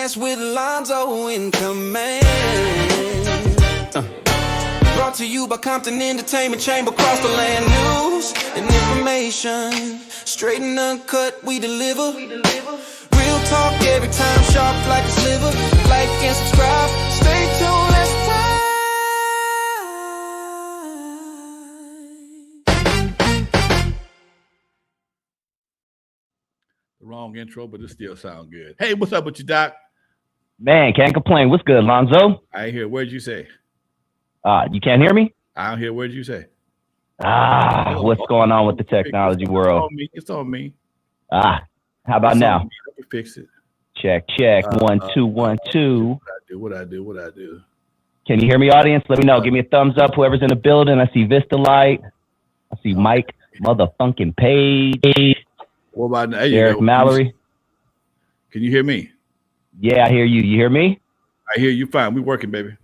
podcast with Lonzo in command. Brought to you by Compton Entertainment Chamber, across the land. News and information, straight and uncut, we deliver. Real talk every time, sharp like a sliver. Like and subscribe, stay tuned, let's Wrong intro, but it still sound good. Hey, what's up with you, Doc? Man, can't complain. What's good, Lonzo? I hear. Where'd you say? You can't hear me? I don't hear. Where'd you say? What's going on with the technology world? It's on me. How about now? Let me fix it. Check. 1 2 1 2. What I do? Can you hear me, audience? Let me know. Give me a thumbs up. Whoever's in the building. I see Vista Light. I see Mike motherfucking Page. What about now? Eric Mallory. Can you hear me? Yeah, I hear you. You hear me? I hear you fine. We working, baby.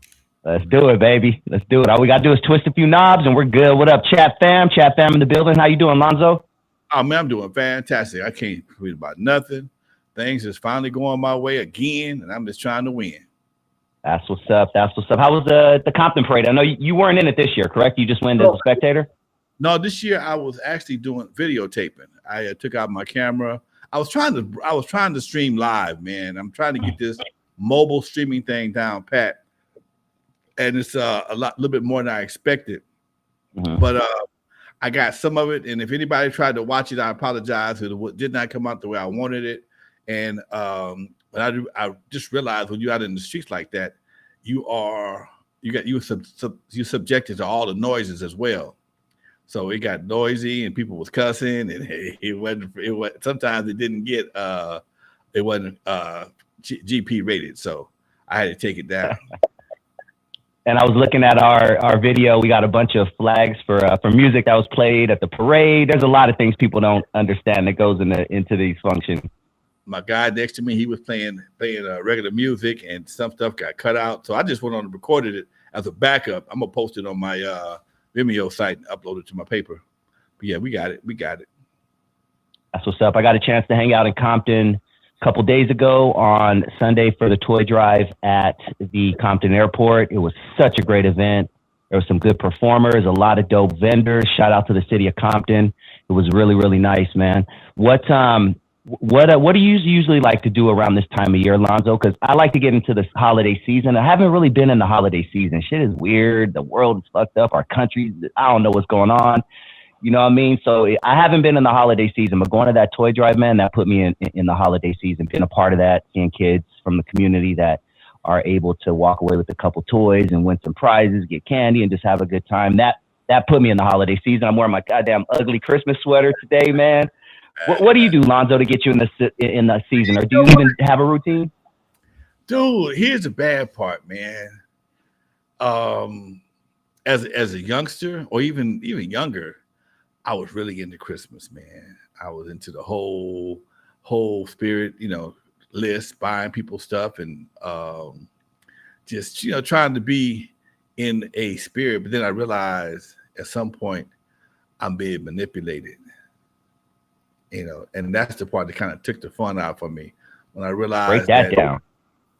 Let's do it, baby. Let's do it. All we got to do is twist a few knobs and we're good. What up, chat fam? Chat fam in the building. How you doing, Lonzo? Oh, man, I'm doing fantastic. I can't read about nothing. Things is finally going my way again, and I'm just trying to win. That's what's up. How was the Compton parade? I know you weren't in it this year, correct? You just went as a spectator? No, this year I was actually doing videotaping. I took out my camera. I was trying to stream live, man. I'm trying to get this mobile streaming thing down pat, and it's a little bit more than I expected. Mm-hmm. But I got some of it, and if anybody tried to watch it, I apologize. It did not come out the way I wanted it, and but I just realized when you're out in the streets like that, you're subjected to all the noises as well. So it got noisy and people was cussing, and it wasn't. Sometimes it didn't get. It wasn't GP rated, so I had to take it down. And I was looking at our video. We got a bunch of flags for music that was played at the parade. There's a lot of things people don't understand that goes into these functions. My guy next to me, he was playing regular music, and some stuff got cut out. So I just went on and recorded it as a backup. I'm gonna post it on my Vimeo site and upload it to my paper. But yeah, we got it. That's what's up. I got a chance to hang out in Compton a couple days ago on Sunday for the toy drive at the Compton Airport. It was such a great event. There were some good performers, a lot of dope vendors. Shout out to the city of Compton. It was really, really nice, man. What do you usually like to do around this time of year, Lonzo? Because I like to get into the holiday season. I haven't really been in the holiday season. Shit is weird. The world is fucked up. Our country, I don't know what's going on. You know what I mean? So I haven't been in the holiday season, but going to that toy drive, man, that put me in the holiday season. Being a part of that, seeing kids from the community that are able to walk away with a couple toys and win some prizes, get candy, and just have a good time. That put me in the holiday season. I'm wearing my goddamn ugly Christmas sweater today, man. What do you do, Lonzo, to get you in the season, or do you even have a routine? Dude, here's the bad part, man. As a youngster, or even younger, I was really into Christmas, man. I was into the whole spirit, list, buying people stuff, and just trying to be in a spirit. But then I realized at some point I'm being manipulated. And that's the part that kind of took the fun out for me when I realized down.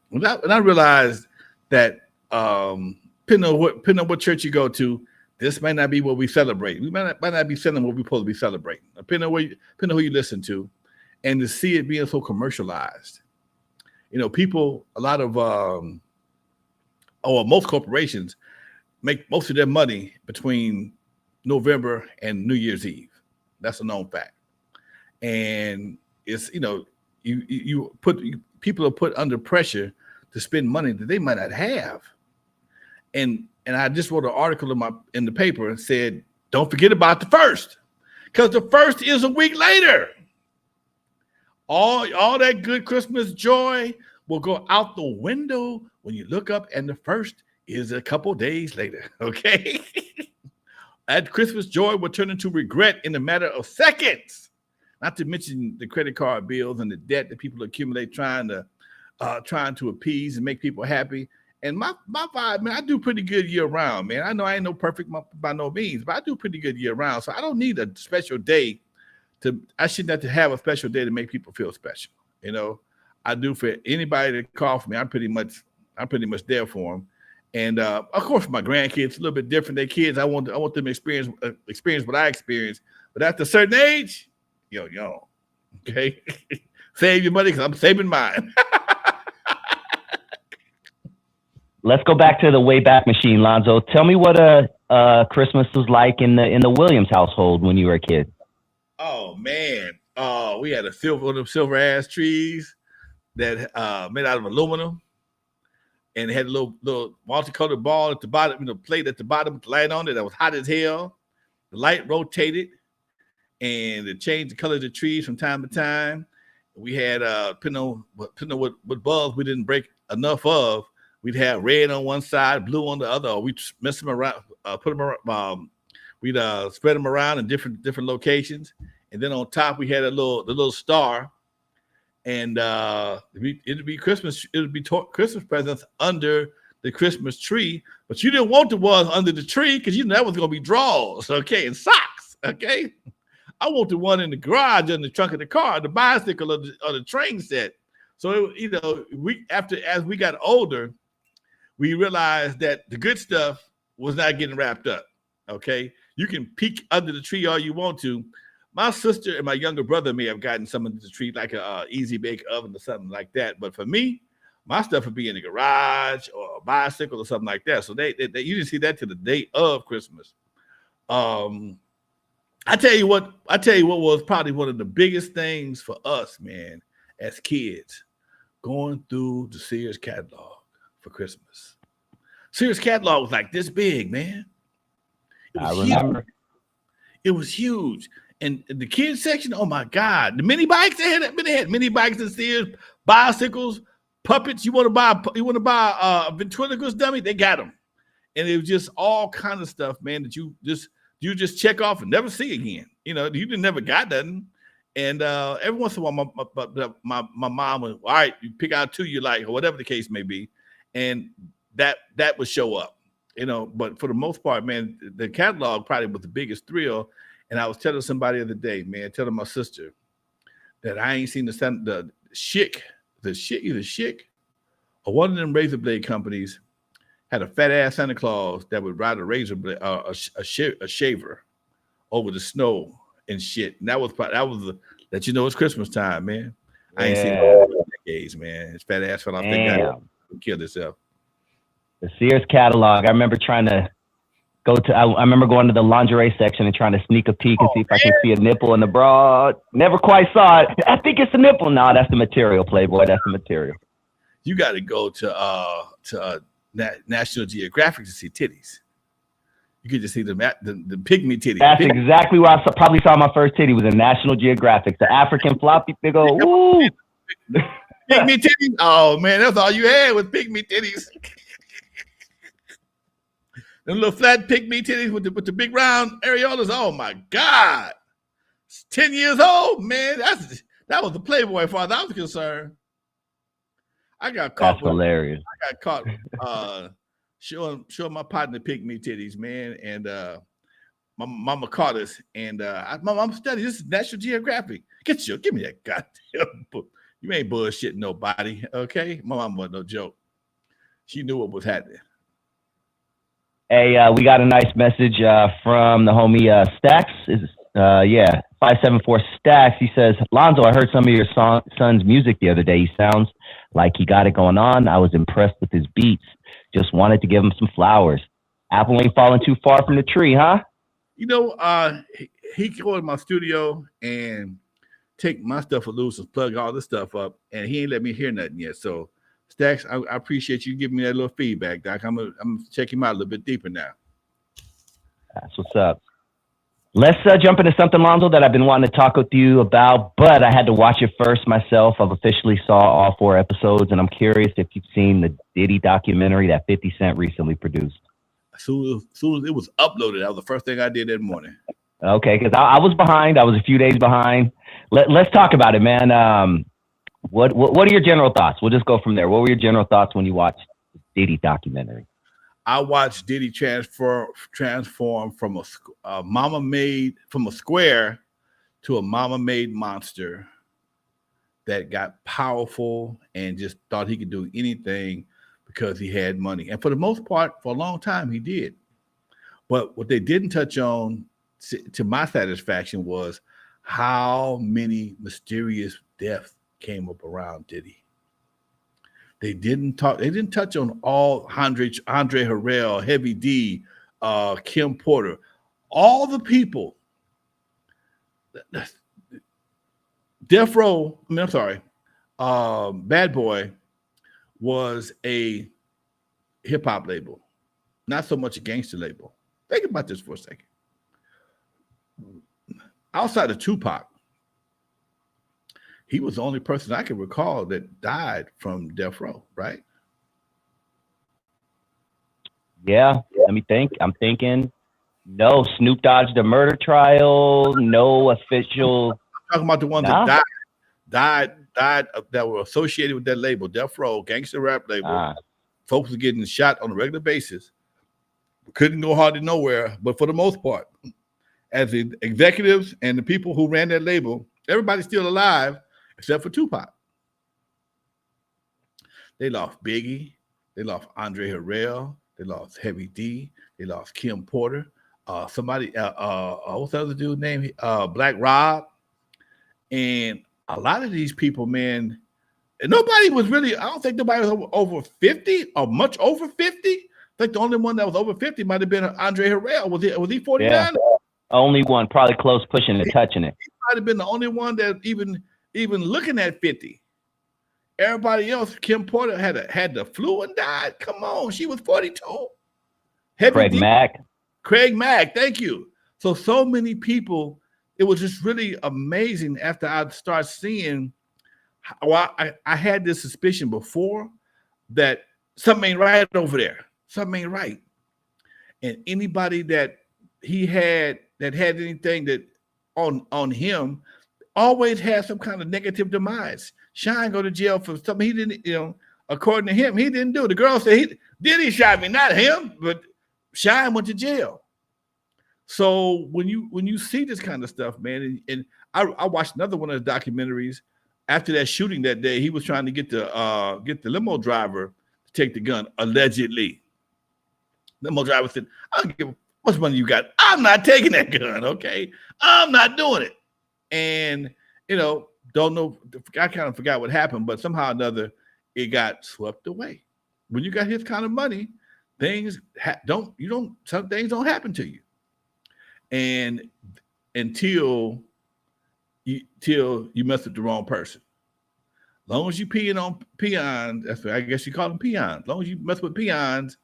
When I realized that depending on what church you go to, this might not be what we celebrate. We might not be selling what we're supposed to be celebrating. Depending on who you listen to, and to see it being so commercialized. People, a lot of most corporations make most of their money between November and New Year's Eve. That's a known fact. And it's people are put under pressure to spend money that they might not have. And I just wrote an article in the paper and said, don't forget about the first, because the first is a week later. All that good Christmas joy will go out the window when you look up and the first is a couple days later. Okay. That Christmas joy will turn into regret in a matter of seconds. Not to mention the credit card bills and the debt that people accumulate trying to appease and make people happy. And my vibe, man, I do pretty good year round, man. I know I ain't no perfect by no means, but I do pretty good year round. So I don't need a special day I shouldn't have to have a special day to make people feel special. I do for anybody that calls for me. I'm pretty much there for them. And of course, my grandkids a little bit different. Their kids, I want them to experience what I experienced. But after a certain age, yo, okay, save your money because I'm saving mine. Let's go back to the Wayback Machine, Lonzo. Tell me what Christmas was like in the Williams household when you were a kid. Oh man, we had one of them silver ass trees that made out of aluminum, and it had a little multicolored ball at the bottom, plate at the bottom with the light on it that was hot as hell. The light rotated, and it changed the color of the trees from time to time. We had depending on what bulbs we didn't break enough of, we'd have red on one side, blue on the other. Or we'd mess them around, put them around. We'd spread them around in different locations, and then on top we had the little star, and it'd be Christmas. It would be Christmas presents under the Christmas tree, but you didn't want the ones under the tree because that was going to be drawers, okay, and socks, okay. I want the one in the garage in the trunk of the car, the bicycle, or the train set. So as we got older, we realized that the good stuff was not getting wrapped up. Okay, you can peek under the tree all you want to. My sister and my younger brother may have gotten some under the tree, like a EAZY bake oven or something like that. But for me, my stuff would be in the garage or a bicycle or something like that. So they you didn't see that till the day of Christmas. I tell you what was probably one of the biggest things for us, man, as kids, going through the Sears catalog for Christmas. Sears catalog was like this big, man. I remember. It was huge. And the kids section, oh my God, the mini bikes, they had mini bikes and Sears, bicycles, puppets. You want to buy a ventriloquist dummy? They got them. And it was just all kind of stuff, man, that you just check off and never see again. You didn't never got nothing. And every once in a while, my mom would, all right, you pick out two you like, or whatever the case may be, and that would show up. But for the most part, man, the catalog probably was the biggest thrill. And I was telling somebody the other day, man, telling my sister that I ain't seen the Schick, either Schick or one of them razor blade companies had a fat ass Santa Claus that would ride a razor blade, a shaver over the snow and shit. And that was it's Christmas time, man. I ain't seen it in decades, man. His fat ass fell off that guy and killed himself. The Sears catalog. I remember trying to I remember going to the lingerie section and trying to sneak a peek and see if I can see a nipple in the bra. Never quite saw it. I think it's a nipple. No, that's the material, Playboy. That's the material. You got to go to National Geographic to see titties. You could just see the pygmy titties. That's exactly where I probably saw my first titty was in National Geographic. The African floppy big old woo. Pygmy titties. Oh man, that's all you had was pygmy titties. Them little flat pygmy titties with the big round areolas. Oh my God. 10 years old, man. That was the Playboy as far as I was concerned. I got caught. That's hilarious. I got caught showing my partner pygmy titties, man. And my mama caught us. And my mom studied. This is National Geographic. Give me that goddamn book. You ain't bullshitting nobody, okay? My mom wasn't no joke. She knew what was happening. Hey, we got a nice message from the homie Stacks. 574 Stacks. He says, Lonzo, I heard some of your son's music the other day. He sounds like he got it going on. I was impressed with his beats. Just wanted to give him some flowers. Apple ain't falling too far from the tree, huh? He go in my studio and take my stuff loose and plug all this stuff up, and he ain't let me hear nothing yet. So Stacks, I appreciate you giving me that little feedback, Doc. I'm gonna check him out a little bit deeper now. That's what's up. Let's jump into something, Lonzo, that I've been wanting to talk with you about, but I had to watch it first myself. I've officially saw all 4 episodes, and I'm curious if you've seen the Diddy documentary that 50 Cent recently produced. As soon as it was uploaded, that was the first thing I did that morning. Okay, because I was behind. I was a few days behind. Let's talk about it, man. What are your general thoughts? We'll just go from there. What were your general thoughts when you watched the Diddy documentary? I watched Diddy transform from a mama made from a square to a mama made monster that got powerful and just thought he could do anything because he had money. And for the most part, for a long time, he did. But what they didn't touch on, to my satisfaction, was how many mysterious deaths came up around Diddy. They didn't touch on all Andre Harrell, Heavy D, Kim Porter, all the people. Death Row, Bad Boy was a hip hop label, not so much a gangster label. Think about this for a second. Outside of Tupac, he was the only person I can recall that died from Death Row, right? Yeah, let me think. I'm thinking, no, Snoop dodged the murder trial, no official. I'm talking about the ones that died that were associated with that label, Death Row, gangster rap label. Folks were getting shot on a regular basis. Couldn't go hardly nowhere, but for the most part, as the executives and the people who ran that label, everybody's still alive except for Tupac. They lost Biggie, they lost Andre Harrell, they lost Heavy D, they lost Kim Porter, what's the other dude's name? Black Rob. And a lot of these people, man, nobody was really, I don't think nobody was over 50 or much over 50. I think the only one that was over 50 might have been Andre Harrell. Was he 49? Yeah. Only one, probably close pushing and touching it. He might have been the only one that even looking at 50. Everybody else, Kim Porter had the flu and died. Come on, she was 42. Craig Mack, thank you. So many people, it was just really amazing after I started seeing. Well, I had this suspicion before that something ain't right over there. Something ain't right. And anybody that he had that had anything that on him always had some kind of negative demise. Shine go to jail for something he didn't, according to him, he didn't do. The girl said he shot me, not him, but Shine went to jail. So when you see this kind of stuff, man, and I watched another one of the documentaries after that shooting that day. He was trying to get the limo driver to take the gun, allegedly. Limo driver said, "I don't give how much money you got. I'm not taking that gun, okay? I'm not doing it." And don't know. I kind of forgot what happened, but somehow or another, it got swept away. When you got his kind of money, some things don't happen to you. And until you mess with the wrong person. As long as you peeing on peons, I guess you call them peons. As long as you mess with peons,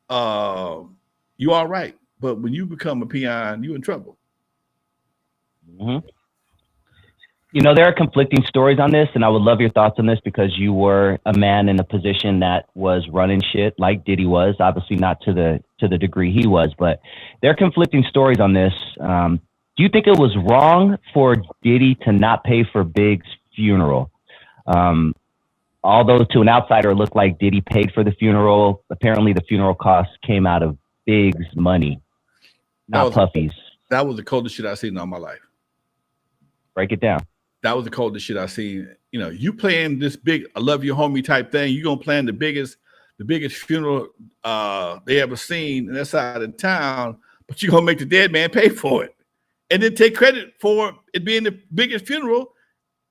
you all right. But when you become a peon, you in trouble. Mm-hmm. There are conflicting stories on this, and I would love your thoughts on this because you were a man in a position that was running shit like Diddy was, obviously not to the degree he was, but there are conflicting stories on this. Do you think it was wrong for Diddy to not pay for Big's funeral? Although to an outsider, it looked like Diddy paid for the funeral. Apparently the funeral costs came out of Big's money, not Puffy's. That was the coldest shit I've seen in all my life. Break it down. That was the coldest shit I've seen. You playing this big I love you homie type thing, you're gonna plan the biggest funeral they ever seen in that side of town, but you're gonna make the dead man pay for it. And then take credit for it being the biggest funeral.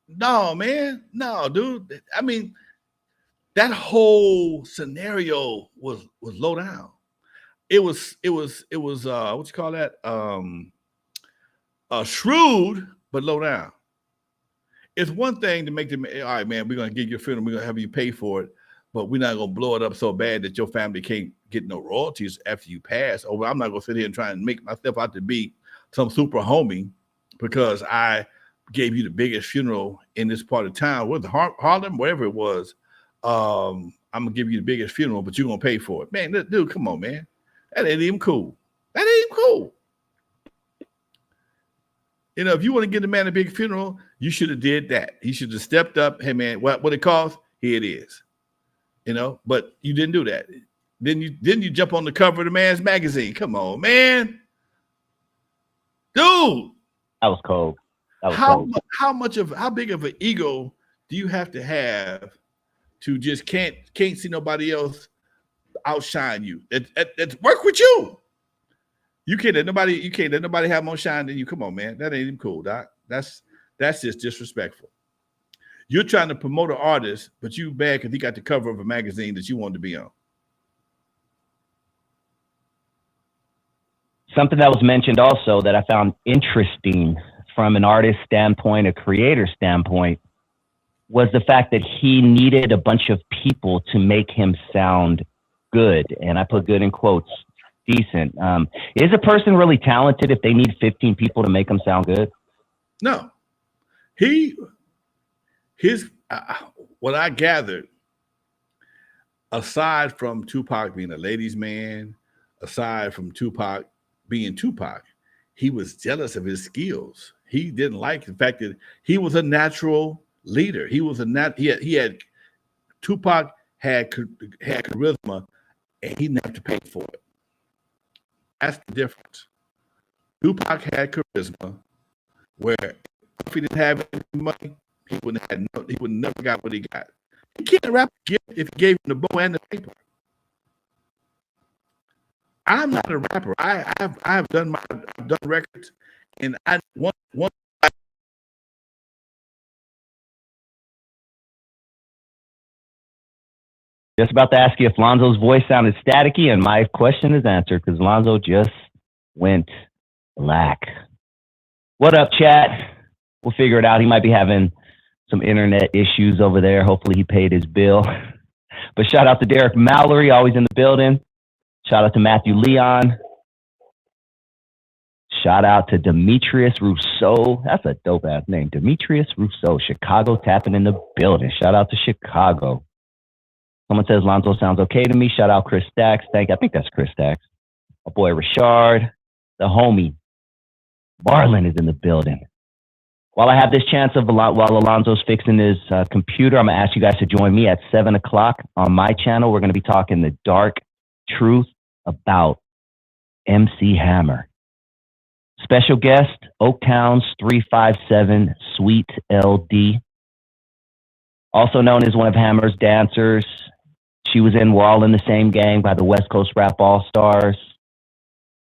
No, man. No, dude. I mean, that whole scenario was low down. It was what you call that? Shrewd, but low down. It's one thing to make them, all right, man, we're gonna give you a funeral, we're gonna have you pay for it, but we're not gonna blow it up so bad that your family can't get no royalties after you pass. Or I'm not gonna sit here and try and make myself out to be some super homie because I gave you the biggest funeral in this part of town, with Harlem, wherever it was. I'm gonna give you the biggest funeral, but you're gonna pay for it. Man, dude, come on, man. That ain't even cool. That ain't even cool. If you want to give the man a big funeral, you should have did that. He should have stepped up. Hey, man, what it costs? Here it is. But you didn't do that. Then you jump on the cover of the man's magazine. Come on, man. Dude. That was cold. How big of an ego do you have to just can't see nobody else outshine you? That's work with you. You can't let nobody have more shine than you. Come on, man. That ain't even cool, Doc. That's just disrespectful. You're trying to promote an artist, but you bad because he got the cover of a magazine that you wanted to be on. Something that was mentioned also that I found interesting from an artist standpoint, a creator standpoint, was the fact that he needed a bunch of people to make him sound good. And I put good in quotes, decent. Is a person really talented if they need 15 people to make them sound good? No. What I gathered, aside from Tupac being a ladies' man, aside from Tupac being Tupac, he was jealous of his skills. He didn't like the fact that he was a natural leader. Tupac had charisma, and he didn't have to pay for it. That's the difference. Tupac had charisma, where if he didn't have any money, he would never got what he got. He can't rap if he gave him the bow and the paper. I'm not a rapper. I've done records, and I one. Just about to ask you if Lonzo's voice sounded staticky, and my question is answered because Lonzo just went black. What up, chat? We'll figure it out. He might be having some internet issues over there. Hopefully he paid his bill. But shout out to Derek Mallory, always in the building. Shout out to Matthew Leon. Shout out to Demetrius Rousseau. That's a dope ass name. Demetrius Rousseau, Chicago tapping in the building. Shout out to Chicago. Someone says Lonzo sounds okay to me. Shout out Chris Stacks. I think that's Chris Stacks. My boy Richard, the homie. Marlon is in the building. While I have this chance while Alonzo's fixing his computer, I'm going to ask you guys to join me at 7 o'clock on my channel. We're going to be talking the dark truth about MC Hammer. Special guest, Oaktown's 357 Sweet LD. Also known as one of Hammer's dancers. She was in We're All in the Same Gang by the West Coast Rap All-Stars.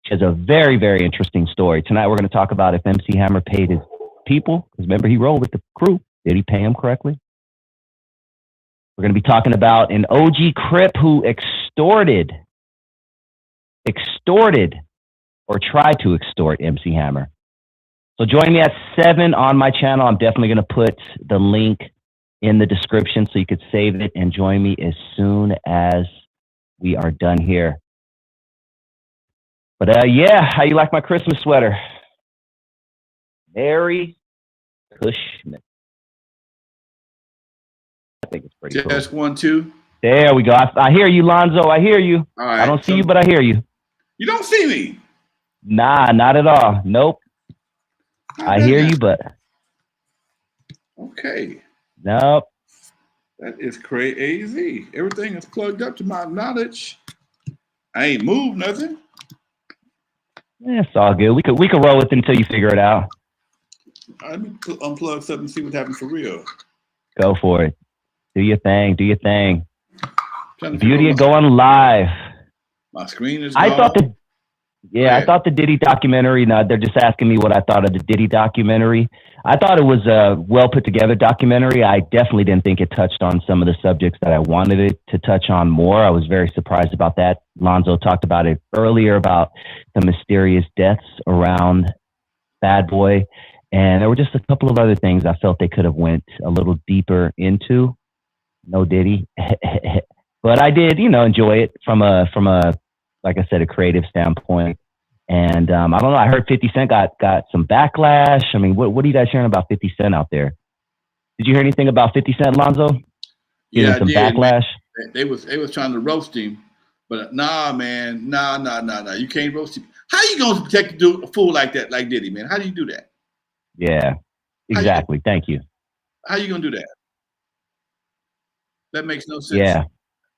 She has a very, very interesting story. Tonight we're going to talk about if MC Hammer paid his people, because remember he rolled with the crew. Did he pay him correctly? We're going to be talking about an OG Crip who extorted or tried to extort MC Hammer. So join me at 7 on my channel. I'm definitely going to put the link in the description so you could save it and join me as soon as we are done here. But yeah, how you like my Christmas sweater? Merry Christmas. I think it's pretty cool. Just 1, 2. There we go. I hear you, Lonzo. I hear you. All right, I don't see you, but I hear you. You don't see me? Nah, not at all. Nope. I hear you, but okay. Nope. That is crazy. Everything is plugged up to my knowledge. I ain't moved nothing. Yeah, it's all good. We could roll with it until you figure it out. Let me unplug something and see what happens for real. Go for it. Do your thing. Do your thing. Beauty of going live. My screen is gone. I thought the Diddy documentary. No, they're just asking me what I thought of the Diddy documentary. I thought it was a well put together documentary. I definitely didn't think it touched on some of the subjects that I wanted it to touch on more. I was very surprised about that. Lonzo talked about it earlier about the mysterious deaths around Bad Boy. And there were just a couple of other things I felt they could have went a little deeper into. No Diddy. But I did, enjoy it from a, like I said, a creative standpoint. And I don't know, I heard 50 Cent got some backlash. I mean, what are you guys hearing about 50 Cent out there? Did you hear anything about 50 Cent, Lonzo? Getting some backlash? They was trying to roast him, but nah, man, nah. You can't roast him. How you gonna protect a fool like that, like Diddy, man? How do you do that? Yeah, exactly. Thank you. How you gonna do that? That makes no sense. Yeah.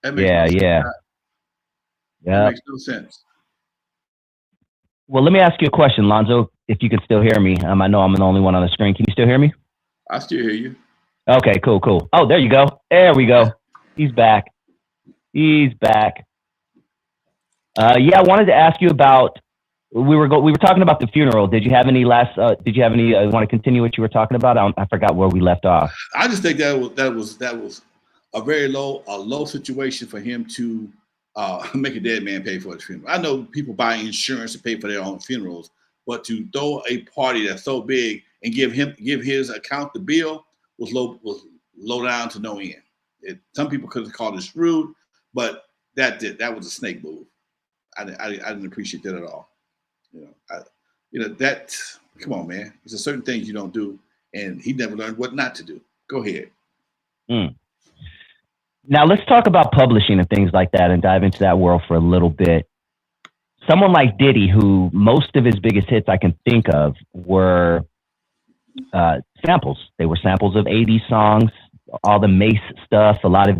That makes no sense. Yeah. That makes no sense. Well, let me ask you a question, Lonzo, if you can still hear me. I know I'm the only one on the screen. Can you still hear me? I still hear you. Okay, cool. Oh, there you go. There we go. He's back. He's back. Yeah, I wanted to ask you about. We were talking about the funeral. Did you have any last? Did you have any? Want to continue what you were talking about? I forgot where we left off. I just think that was a very low situation for him to make a dead man pay for his funeral. I know people buy insurance to pay for their own funerals, but to throw a party that's so big and give his account the bill was low down to no end. Some people could have called it rude, but that was a snake move. I didn't appreciate that at all. That. Come on, man. There's a certain things you don't do, and he never learned what not to do. Go ahead. Now let's talk about publishing and things like that, and dive into that world for a little bit. Someone like Diddy, who most of his biggest hits I can think of were samples. They were samples of 80s songs, all the Mace stuff, a lot of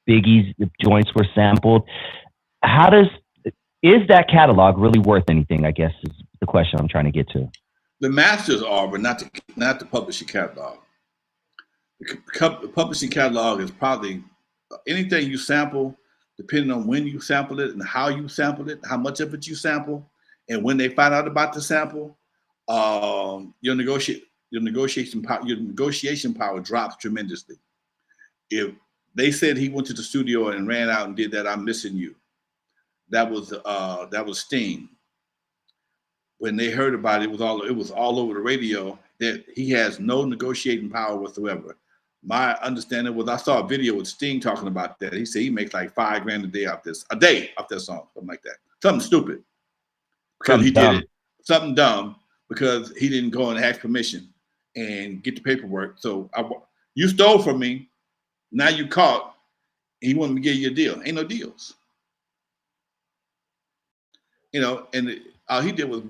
Biggie's joints were sampled. Is that catalog really worth anything, I guess is the question I'm trying to get to. The masters are, but not the publishing catalog. The publishing catalog is probably anything you sample, depending on when you sample it and how you sample it, how much of it you sample, and when they find out about the sample, your negotiation power drops tremendously. If they said he went to the studio and ran out and did that, "I'm Missing You," that was Sting. When they heard about it, it was all over the radio. That he has no negotiating power whatsoever. My understanding was I saw a video with Sting talking about that. He said he makes like $5,000 a day off this song, something like that. Something stupid. Because he did it. Something dumb because he didn't go and ask permission and get the paperwork. So you stole from me. Now you caught. He wanted to give you a deal. Ain't no deals. And all he did was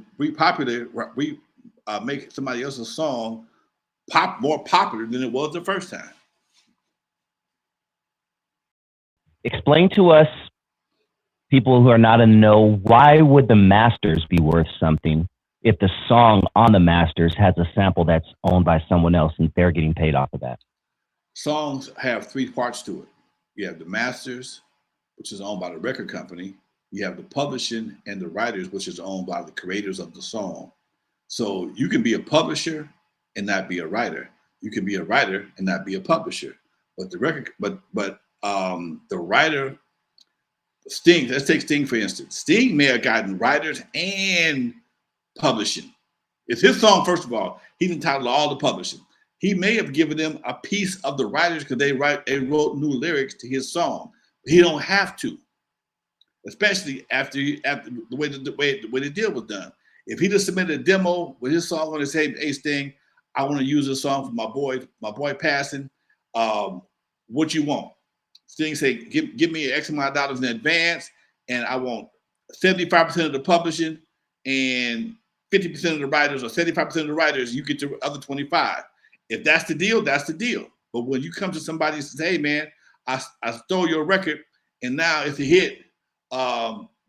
make somebody else's song more popular than it was the first time. Explain to us, people who are not in the know, why would the masters be worth something if the song on the masters has a sample that's owned by someone else and they're getting paid off of that? Songs have three parts to it. You have the masters, which is owned by the record company. You have the publishing and the writers, which is owned by the creators of the song. So you can be a publisher and not be a writer. You can be a writer and not be a publisher. But the writer, Sting, let's take Sting for instance. Sting may have gotten writers and publishing. It's his song, first of all. He's entitled to all the publishing. He may have given them a piece of the writers because they wrote new lyrics to his song. He don't have to. Especially after the way the deal was done. If he just submitted a demo with his song on it, say, "Hey Sting, I want to use this song for my boy passing. What you want?" Sting say, "Give me X amount of dollars in advance, and I want 75% of the publishing and 50% of the writers, or 75% of the writers. You get the other 25. If that's the deal, that's the deal. But when you come to somebody and say, "Hey man, I stole your record, and now it's a hit.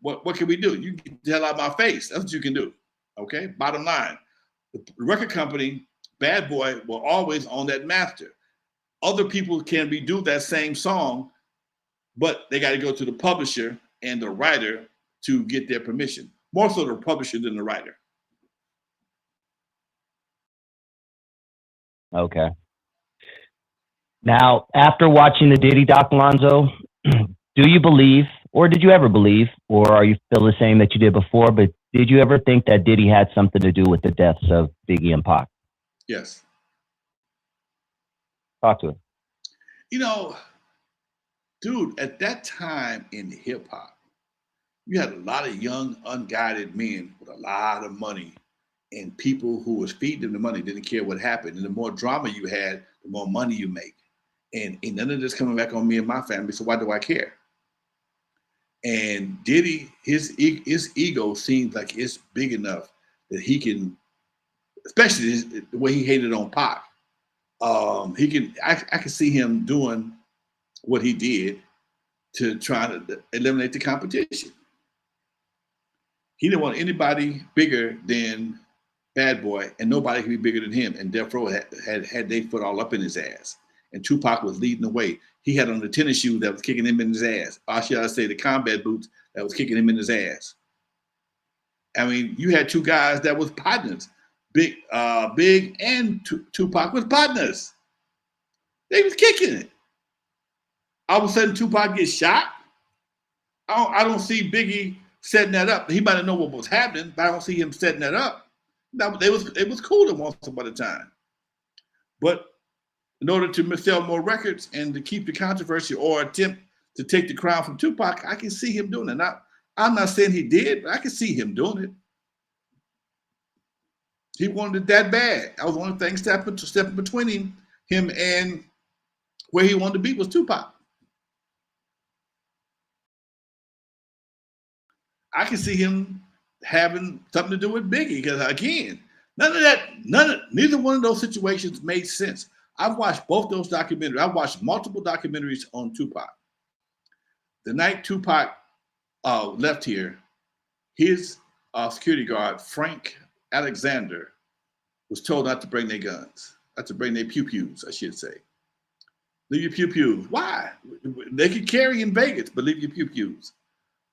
What can we do?" You get the hell out of my face. That's what you can do. Okay. Bottom line, the record company, Bad Boy, will always own that master. Other people can redo that same song, but they got to go to the publisher and the writer to get their permission. More so the publisher than the writer. Okay. Now, after watching the Diddy doc, Lonzo, do you believe, or did you ever believe, or are you still the same that you did before, but did you ever think that Diddy had something to do with the deaths of Biggie and Pac? Yes. Talk to it. Dude, at that time in hip hop, you had a lot of young, unguided men with a lot of money, and people who was feeding them the money didn't care what happened. And the more drama you had, the more money you make. And none of this coming back on me and my family, so why do I care? And Diddy, his ego seems like it's big enough that he can, especially the way he hated on Pac. I can see him doing what he did to try to eliminate the competition. He didn't want anybody bigger than Bad Boy, and nobody could be bigger than him. And Death Row had their foot all up in his ass. and Tupac was leading the way. He had on the tennis shoes that was kicking him in his ass. Or should I say the combat boots that was kicking him in his ass. I mean, you had two guys that was partners. Big and Tupac was partners. They was kicking it. All of a sudden, Tupac gets shot. I don't see Biggie setting that up. He might have known what was happening, but I don't see him setting that up. Now, it was cool once upon a time. But in order to sell more records and to keep the controversy or attempt to take the crown from Tupac, I can see him doing it. Now, I'm not saying he did, but I can see him doing it. He wanted it that bad. That was one of the things stepping between him and where he wanted to be was Tupac. I can see him having something to do with Biggie because, again, neither one of those situations made sense. I've watched both those documentaries. I've watched multiple documentaries on Tupac. The night Tupac left here, his security guard, Frank Alexander, was told not to bring their guns, not to bring their pew-pews, I should say. Leave your pew-pews. Why? They could carry in Vegas, but leave your pew-pews.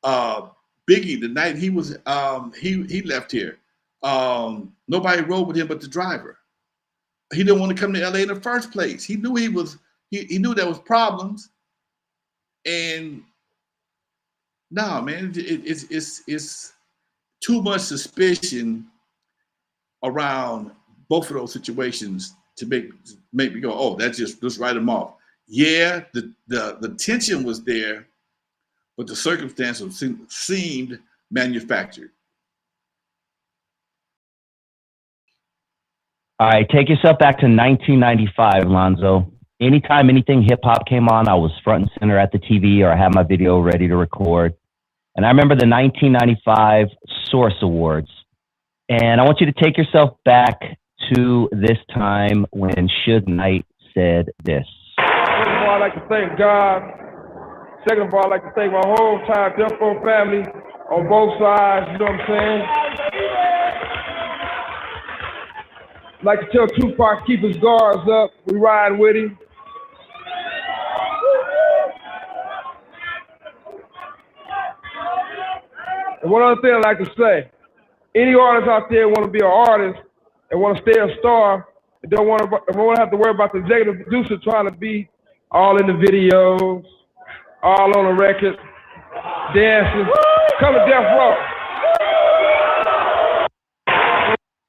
Biggie, the night he was he left here, nobody rode with him but the driver. He didn't want to come to LA in the first place. He knew he knew there was problems, and no, man, it's too much suspicion around both of those situations to make me go, oh, that's just write them off. Yeah, the tension was there, but the circumstances seemed manufactured. All right, take yourself back to 1995, Lonzo. Anytime anything hip hop came on, I was front and center at the TV or I had my video ready to record. And I remember the 1995 Source Awards. And I want you to take yourself back to this time when Suge Knight said this. First of all, I'd like to thank God. Second of all, I'd like to thank my whole entire Death Row family on both sides, you know what I'm saying? I'd like to tell Tupac keep his guards up. We ride with him. And one other thing I'd like to say, any artist out there want to be an artist and want to stay a star, and don't want to have to worry about the executive producer trying to be all in the videos, all on the record, dancing. Come to Death Row.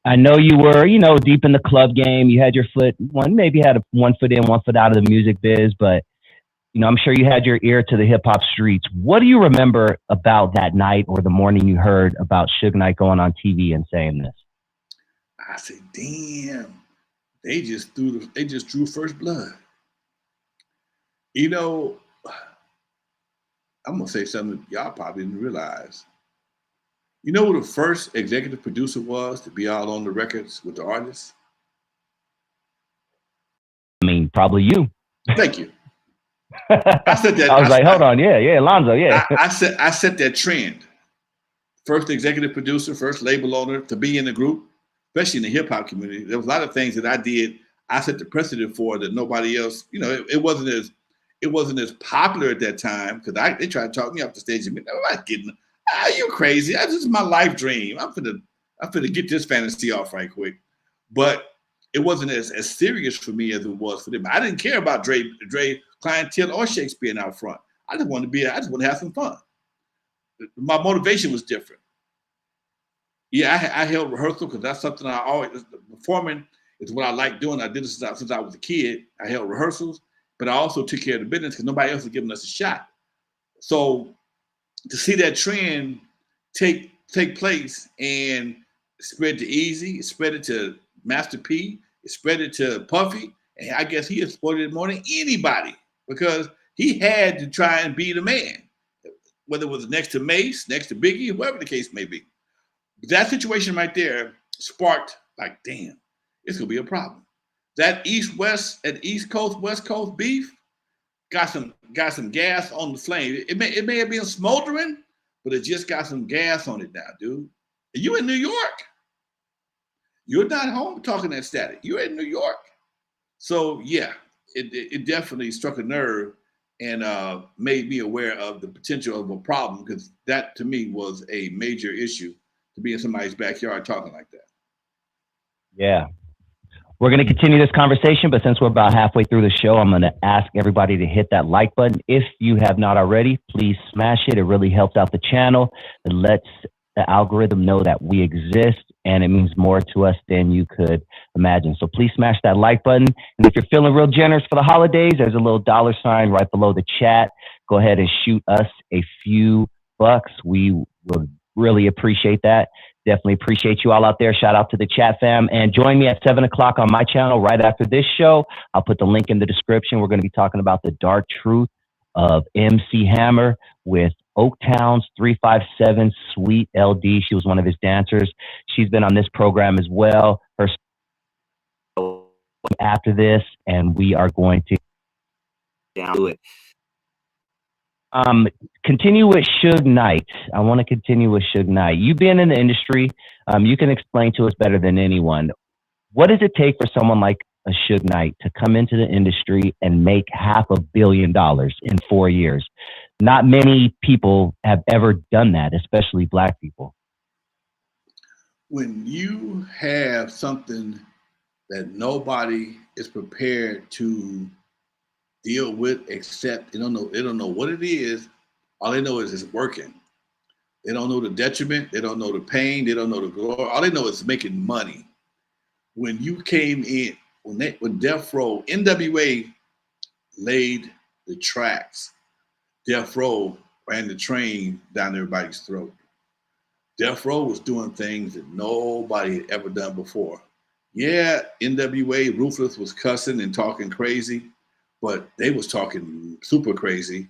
I know you were, deep in the club game. You had your maybe had one foot in, one foot out of the music biz, but I'm sure you had your ear to the hip hop streets. What do you remember about that night or the morning you heard about Suge Knight going on TV and saying this? I said, damn, they just drew first blood. I'm gonna say something y'all probably didn't realize. You know who the first executive producer was to be all on the records with the artists? I mean, probably you. Thank you. I said that. I was hold on, yeah, Lonzo, yeah. I set that trend. First executive producer, first label owner to be in the group, especially in the hip hop community. There was a lot of things that I did. I set the precedent for that nobody else. It wasn't as popular at that time because they tried to talk me off the stage. I'm not kidding. Are you crazy? This is my life dream. I'm finna get this fantasy off right quick. But it wasn't as serious for me as it was for them. I didn't care about Dre clientele or Shakespeare out front. I just wanted to have some fun. My motivation was different. Yeah, I held rehearsal because that's something I always, performing is what I like doing. I did it since I was a kid. I held rehearsals, but I also took care of the business because nobody else was giving us a shot. So to see that trend take place and spread to EAZY, spread it to Master P, it spread it to Puffy, and I guess he exploited it more than anybody because he had to try and be the man, whether it was next to Mace, next to Biggie, whoever the case may be. That situation right there sparked like, damn, it's gonna be a problem. That East-West and East Coast-West Coast beef got some gas on the flame. It may have been smoldering, but it just got some gas on it now, dude. You in New York. You're not home talking that static. You're in New York. So yeah, it definitely struck a nerve and made me aware of the potential of a problem, because that to me was a major issue, to be in somebody's backyard talking like that. Yeah. We're going to continue this conversation, but since we're about halfway through the show, I'm going to ask everybody to hit that like button. If you have not already, please smash it. It really helps out the channel. It lets the algorithm know that we exist, and it means more to us than you could imagine. So please smash that like button. And if you're feeling real generous for the holidays, there's a little $sign right below the chat. Go ahead and shoot us a few bucks. We would really appreciate that. Definitely appreciate you all out there. Shout out to the chat fam. And join me at 7 o'clock on my channel right after this show. I'll put the link in the description. We're going to be talking about the dark truth of MC Hammer with Oaktown's 357 Sweet LD. She was one of his dancers. She's been on this program as well. Her after this, and we are going to do it. Continue with Suge Knight. I want to continue with Suge Knight. You've been in the industry. You can explain to us better than anyone. What does it take for someone like a Suge Knight to come into the industry and make $500 million in 4 years? Not many people have ever done that, especially Black people. When you have something that nobody is prepared to deal with, except they don't know what it is. All they know is it's working. They don't know the detriment. They don't know the pain. They don't know the glory. All they know is making money. When you came in, when Death Row, N.W.A. laid the tracks, Death Row ran the train down everybody's throat. Death Row was doing things that nobody had ever done before. Yeah, N.W.A. Ruthless was cussing and talking crazy, but they was talking super crazy,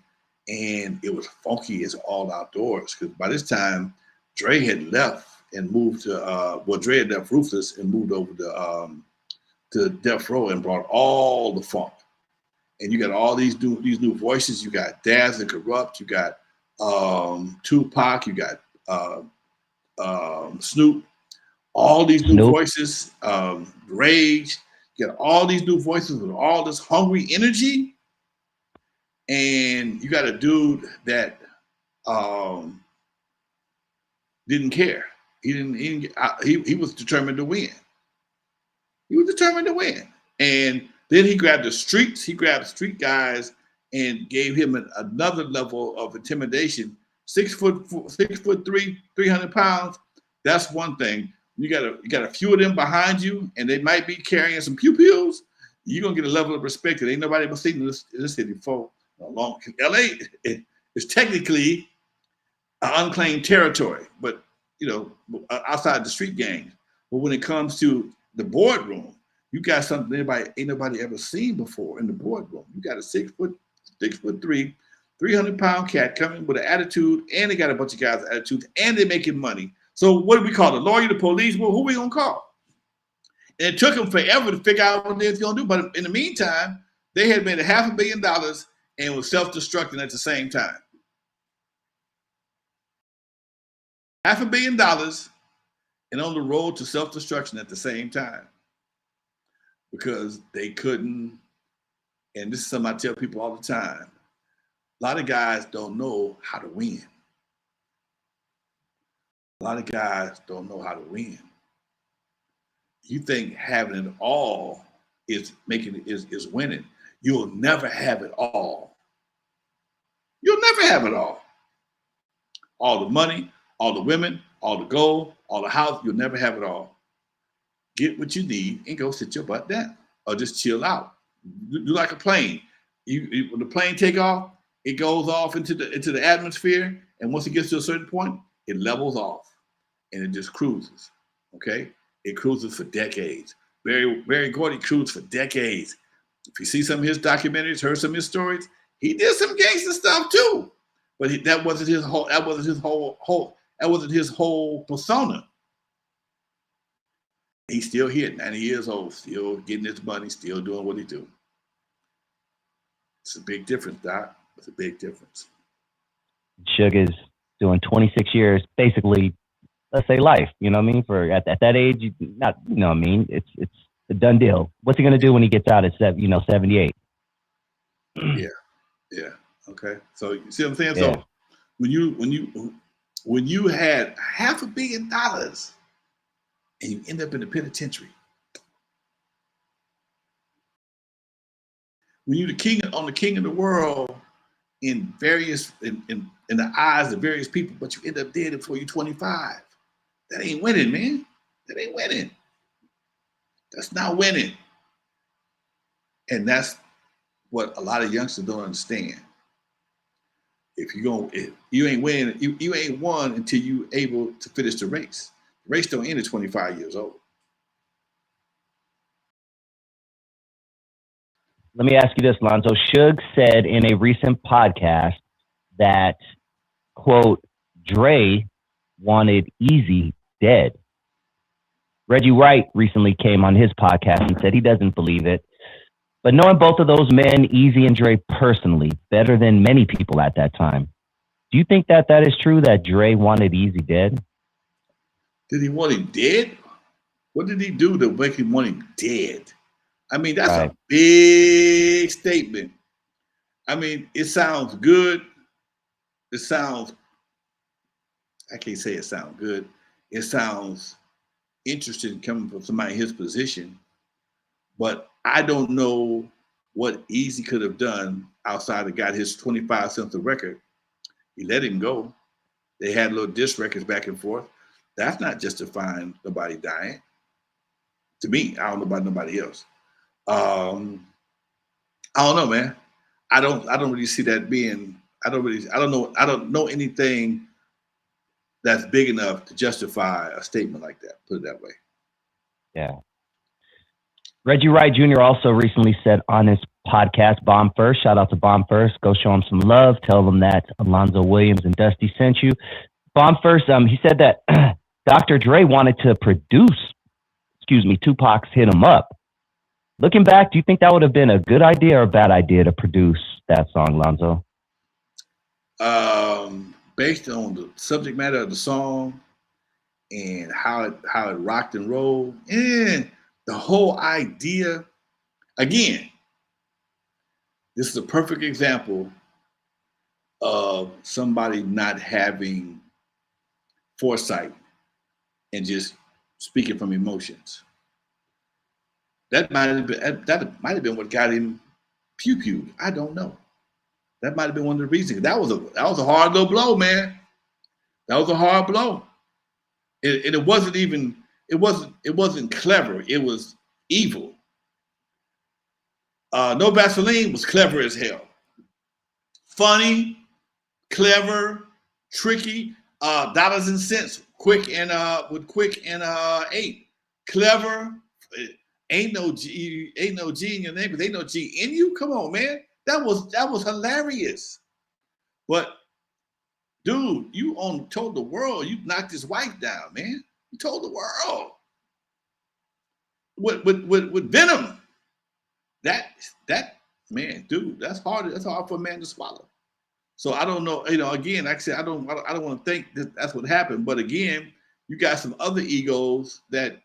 and it was funky as all outdoors. Because by this time, Dre had left and moved to Dre had left Ruthless and moved over to Death Row and brought all the funk. And you got all these new voices. You got Daz and Corrupt. You got Tupac. You got Snoop. All these new voices. Rage. You got all these new voices with all this hungry energy, and you got a dude that didn't care. He was determined to win. He was determined to win, and then he grabbed the streets. He grabbed street guys and gave him another level of intimidation. 6'3", 300 pounds. That's one thing. You got a few of them behind you, and they might be carrying some pew-pews. You're gonna get a level of respect that ain't nobody ever seen in this city before. LA is technically an unclaimed territory, but outside the street gangs. But when it comes to the boardroom, you got something ain't nobody ever seen before in the boardroom. You got a 6'3", 300-pound cat coming with an attitude, and they got a bunch of guys with attitudes, and they're making money. So what do we call the lawyer, the police? Well, who we gonna call? And it took them forever to figure out what they're gonna do. But in the meantime, they had made $500 million and was self-destructing at the same time. $500 million and on the road to self-destruction at the same time. Because they couldn't, and this is something I tell people all the time, a lot of guys don't know how to win. A lot of guys don't know how to win. You think having it all is winning. You'll never have it all. You'll never have it all. All the money, all the women, all the gold, all the house, you'll never have it all. Get what you need and go sit your butt down or just chill out. Do like a plane. When the plane take off, it goes off into the atmosphere, and once it gets to a certain point, it levels off and it just cruises. Okay? It cruises for decades. Barry Gordy cruised for decades. If you see some of his documentaries, heard some of his stories, he did some gangster stuff too. But that wasn't his whole persona. He's still here, 90 years old, still getting his money, still doing what he do. It's a big difference, Doc. It's a big difference. Suge is doing 26 years, basically, let's say life. You know what I mean? For at that age, it's a done deal. What's he gonna do when he gets out at 78? Yeah. Okay. So you see what I'm saying? Yeah. So when you had $500 million and you end up in the penitentiary, when you're the king of the world in the eyes of various people, but you end up dead before you're 25, that ain't winning, man. That ain't winning. That's not winning. And that's what a lot of youngsters don't understand. If you ain't winning, you ain't won until you able to finish the race. The race don't end at 25 years old. Let me ask you this, Lonzo. Suge said in a recent podcast that, quote, Dre wanted EAZY dead. Reggie Wright recently came on his podcast and said he doesn't believe it. But knowing both of those men, EAZY and Dre personally, better than many people at that time, do you think that is true, that Dre wanted EAZY dead? Did he want him dead? What did he do to make him want him dead? I mean, that's Right. a big statement. I mean, it sounds good. I can't say it sounds good. It sounds interesting coming from somebody in his position. But I don't know what EAZY could have done outside of got his 25 cents a record. He let him go. They had little diss records back and forth. That's not justifying nobody dying. To me, I don't know about nobody else. I don't know, man. I don't really see that being. I don't know anything that's big enough to justify a statement like that. Put it that way. Yeah. Reggie Wright Jr. also recently said on his podcast, Bomb First, shout out to Bomb First, go show him some love, tell them that Alonzo Williams and Dusty sent you. Bomb First, he said that Dr. Dre wanted to produce, Tupac's Hit 'Em Up. Looking back, do you think that would have been a good idea or a bad idea to produce that song, Lonzo? Based on the subject matter of the song and how it rocked and rolled, and the whole idea, again, this is a perfect example of somebody not having foresight and just speaking from emotions. That might have been what got him pew-pewed. I don't know. That might have been one of the reasons. That was a hard little blow, man. That was a hard blow. It wasn't clever. It was evil. No Vaseline was clever as hell. Funny, clever, tricky, dollars and cents, quick and 8. Clever. Ain't no G in your name, but ain't no G in you. Come on, man. That was hilarious. But dude, you told the world you knocked his wife down, man. You told the world with venom. That man, dude, that's hard. That's hard for a man to swallow. So I don't know. Again, like I said, I don't want to think that's what happened. But again, you got some other egos that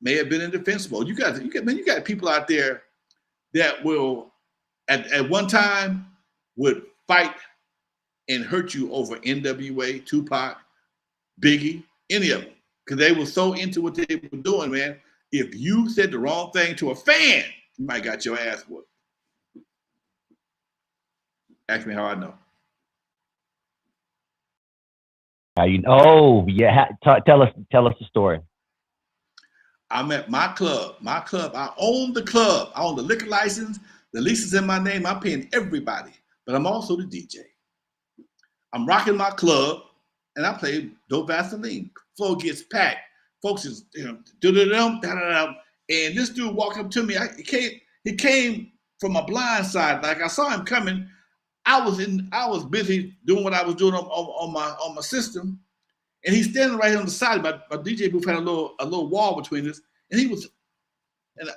may have been indefensible. You got people out there that will at one time would fight and hurt you over N.W.A, Tupac, Biggie, any of them, because they were so into what they were doing, man. If you said the wrong thing to a fan, you might got your ass whooped. Ask me how I know. How you? Oh, yeah. Tell us the story. I'm at my club. I own the club. I own the liquor license. The lease is in my name. I'm paying everybody, but I'm also the DJ. I'm rocking my club, and I play Dope Vaseline. Floor gets packed. Folks is and this dude walked up to me. He came from a blind side. Like I saw him coming. I was busy doing what I was doing on my system, and he's standing right here on the side. My DJ booth had a little wall between us, and I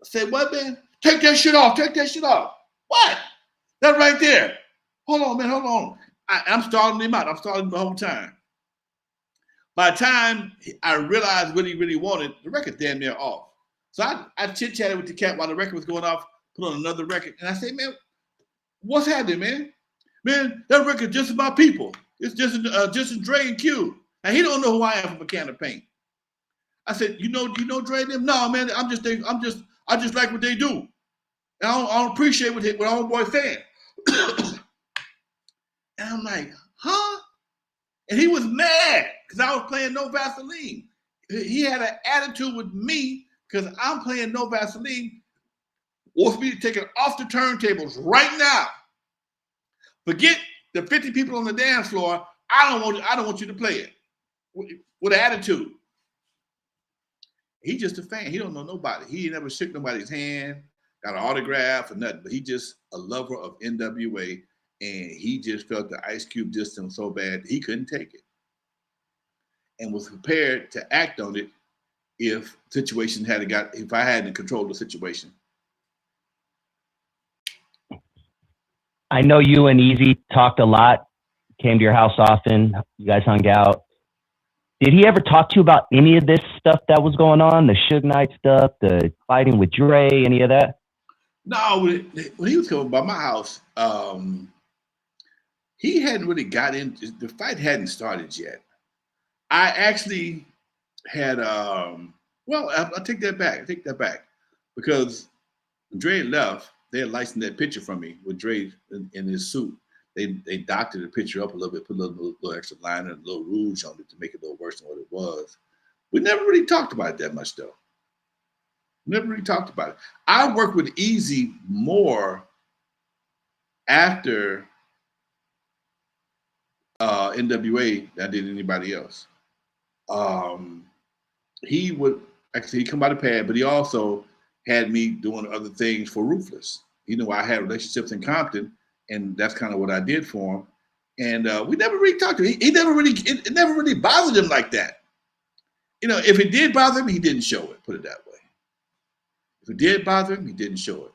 said, "What, man? Take that shit off. Take that shit off. What? That right there. Hold on, man. Hold on." I'm starting him out. I'm starting him the whole time. By the time I realized what he really wanted, the record damn near off. So I chit-chatted with the cat while the record was going off, put on another record, and I said, "Man, What's happening, man? Man, that record just about people. It's just Dre and Q. And he don't know who I am from a can of paint. I said, you know Dre and them? No, man, I just like what they do. And I don't appreciate what homeboy saying. And I'm like, huh? And he was mad because I was playing No Vaseline. He had an attitude with me because I'm playing No Vaseline. Wants me to take it off the turntables right now. Forget the 50 people on the dance floor. I don't want you to play it with an attitude. He's just a fan. He don't know nobody. He never shook nobody's hand, got an autograph or nothing. But he just a lover of N.W.A. And he just felt the Ice Cube distance so bad he couldn't take it, and was prepared to act on it if I hadn't controlled the situation. I know you and EAZY talked a lot, came to your house often, you guys hung out. Did he ever talk to you about any of this stuff that was going on, the Suge Knight stuff, the fighting with Dre, any of that? No, when he was coming by my house, he hadn't really got into the fight. Hadn't started yet. I actually had well, I'll take that back. Because when Dre left, they had licensed that picture from me with Dre in his suit. They doctored the picture up a little bit, put a little extra liner and a little rouge on it to make it a little worse than what it was. We never really talked about it that much, though. Never really talked about it. I worked with EAZY more after N.W.A. than I did anybody else. He would actually come by the pad, but he also had me doing other things for Ruthless. You know, I had relationships in Compton, and that's kind of what I did for him. And we never really talked to him. It never really bothered him like that. You know, if it did bother him, he didn't show it, put it that way. If it did bother him, he didn't show it.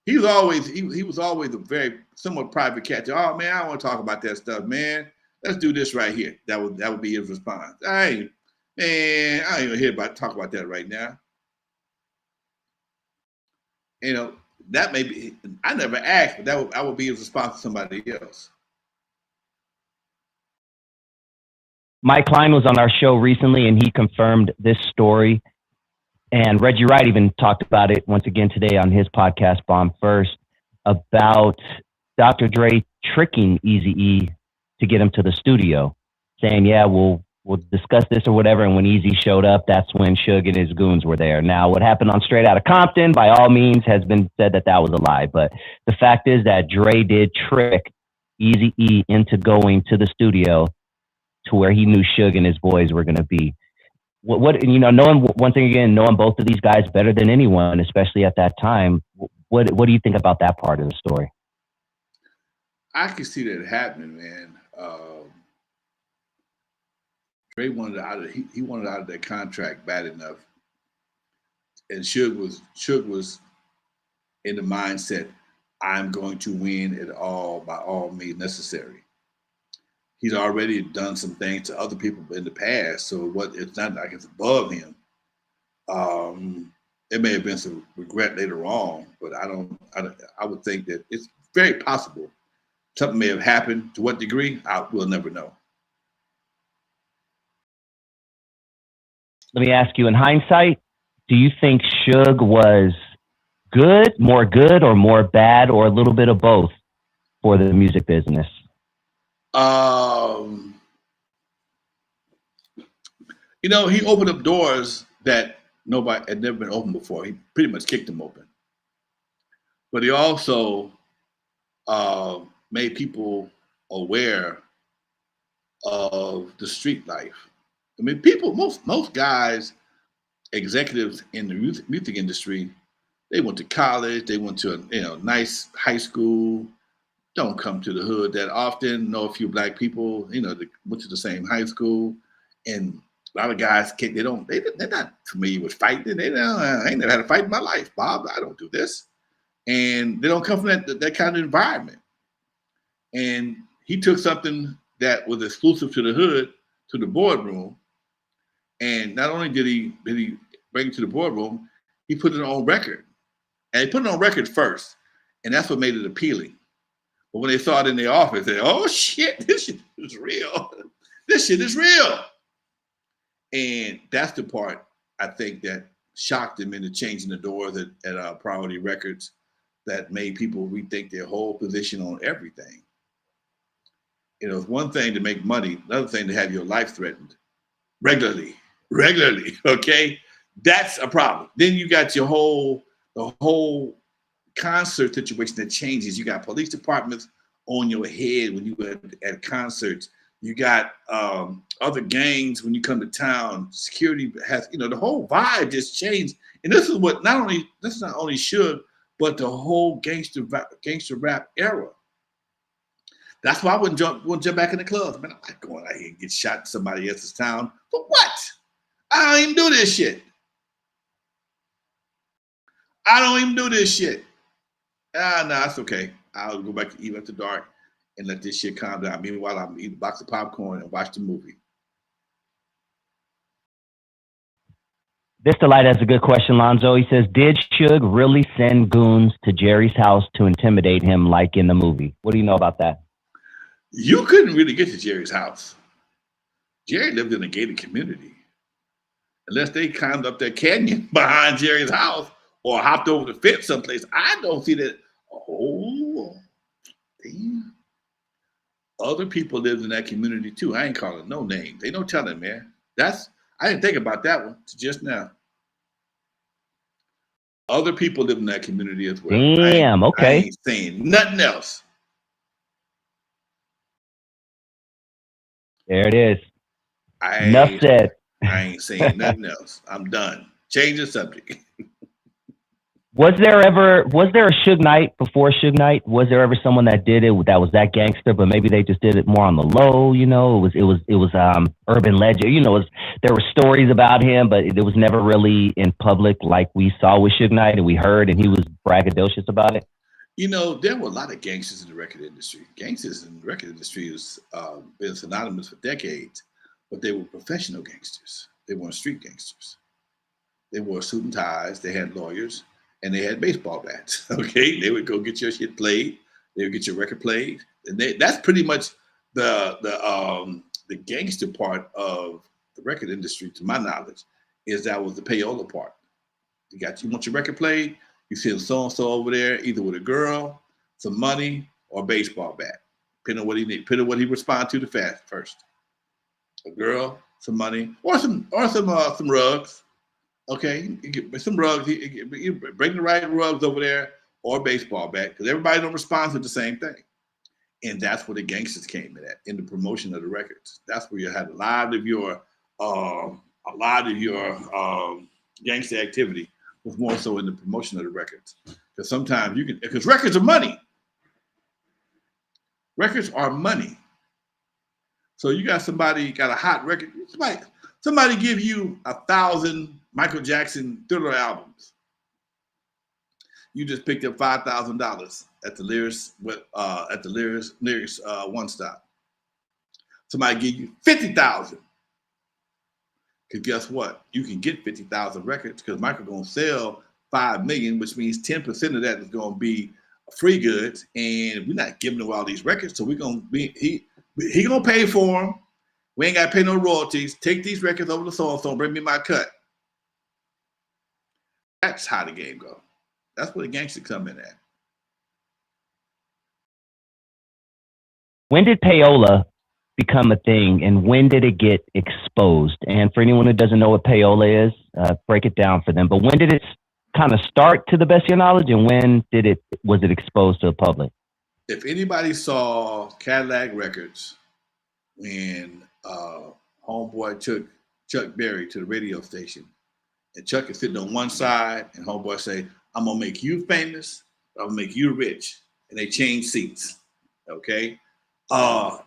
He was always a very somewhat private cat. Oh man, I don't want to talk about that stuff, man. Let's do this right here. That would be his response. I ain't even here talk about that right now. You know, that may be, I never asked, but that would be his response to somebody else. Mike Klein was on our show recently, and he confirmed this story. And Reggie Wright even talked about it once again today on his podcast, Bomb First, about Dr. Dre tricking EAZY to get him to the studio, saying, yeah, we'll discuss this or whatever. And when EAZY showed up, that's when Suge and his goons were there. Now, what happened on Straight Outta Compton, by all means, has been said that was a lie. But the fact is that Dre did trick EAZY into going to the studio to where he knew Suge and his boys were going to be. What you know, knowing both of these guys better than anyone, especially at that time, what do you think about that part of the story? I can see that happening, man. Dre wanted he wanted out of that contract bad enough, and Suge was in the mindset, I'm going to win it all by all means necessary. He's already done some things to other people in the past, so it's not like it's above him. It may have been some regret later on, but I would think that it's very possible something may have happened. To what degree, we'll never know. Let me ask you, in hindsight, do you think Suge was more good or more bad, or a little bit of both for the music business? You know, he opened up doors that nobody had never been opened before. He pretty much kicked them open. But he also made people aware of the street life. I mean, most guys, executives in the music industry, they went to college, they went to a nice high school, don't come to the hood that often, know a few black people, that went to the same high school. And a lot of guys, they're not familiar with fighting. I ain't never had a fight in my life, Bob. I don't do this. And they don't come from that kind of environment. And he took something that was exclusive to the hood, to the boardroom. And not only did he bring it to the boardroom, he put it on record. And he put it on record first. And that's what made it appealing. But when they saw it in their office, they said, oh shit, this shit is real. This shit is real. And that's the part I think that shocked them into changing the doors at Priority Records, that made people rethink their whole position on everything. You know, it's one thing to make money, another thing to have your life threatened regularly, okay? That's a problem. Then you got the whole concert situation that changes. You got police departments on your head when you at concerts. You got other gangs when you come to town. Security has, the whole vibe just changed. And this is what not only Suge, but the whole gangster rap era. That's why I wouldn't jump back in the clubs. Man, I'm not going out here and get shot in somebody else's town. For what? I don't even do this shit. No, it's okay. I'll go back to eat after dark and let this shit calm down. Meanwhile, I'm eating a box of popcorn and watch the movie. This Delight has a good question, Lonzo. He says, did Suge really send goons to Jerry's house to intimidate him like in the movie? What do you know about that? You couldn't really get to Jerry's house. Jerry lived in a gated community. Unless they climbed up that canyon behind Jerry's house or hopped over the fence someplace, I don't see that. Oh, damn. Other people lived in that community too. I ain't calling no names. They no telling, man. I didn't think about that one to just now. Other people live in that community as well. Damn, okay. I ain't saying nothing else. There it is. Enough said. I ain't saying nothing else. I'm done. Change the subject. Was there a Suge Knight before Suge Knight? Was there ever someone that did it that was that gangster, but maybe they just did it more on the low? It was urban legend. There were stories about him, but it was never really in public like we saw with Suge Knight and we heard, and he was braggadocious about it. There were a lot of gangsters in the record industry. Gangsters in the record industry has been synonymous for decades, but they were professional gangsters. They weren't street gangsters. They wore suit and ties. They had lawyers. And they had baseball bats, okay? They would go get your shit played. They would get your record played. And that's pretty much the gangster part of the record industry, to my knowledge, that was the payola part. You want your record played, you send so-and-so over there, either with a girl, some money, or a baseball bat, depending on what he needs, depending on what he responds to the first. A girl, some money, or some rugs. Okay, you get some rugs. You bring the right rugs over there, or a baseball bat, because everybody don't respond to the same thing. And that's where the gangsters came in the promotion of the records. That's where you had a lot of your gangster activity was more so in the promotion of the records. Because sometimes because records are money. Records are money. So you got a hot record. Somebody give you 1,000 Michael Jackson Thriller albums. You just picked up $5,000 at the lyrics one stop. Somebody give you 50,000. Because guess what? You can get 50,000 records because Michael gonna sell 5 million, which means 10% of that is gonna be free goods, and we're not giving away all these records, so he gonna pay for them. We ain't gotta pay no royalties. Take these records over to so-and-so, bring me my cut. That's how the game go. That's where the gangsters come in at. When did payola become a thing, and when did it get exposed? And for anyone who doesn't know what payola is, break it down for them. But when did it kind of start, to the best of your knowledge, and when was it exposed to the public? If anybody saw Cadillac Records when homeboy took Chuck Berry to the radio station, and Chuck is sitting on one side, and homeboy say, "I'm gonna make you famous, I'm gonna make you rich," and they change seats. Okay, why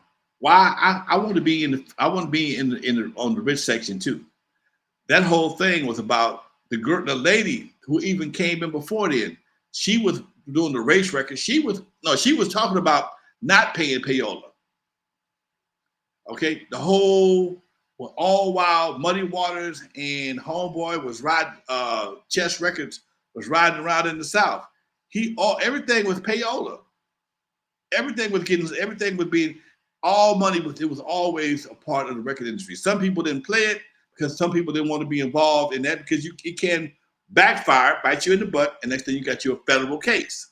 I want to be on the rich section too. That whole thing was about the lady who even came in before then. She was doing the race record. She was talking about not paying payola. Okay, the whole all while Muddy Waters and homeboy was riding Chess Records was riding around in the South. everything was payola. Everything was being, all money it was always a part of the record industry. Some people didn't play it because some people didn't want to be involved in that because it can backfire, bite you in the butt, and next thing you got you a federal case.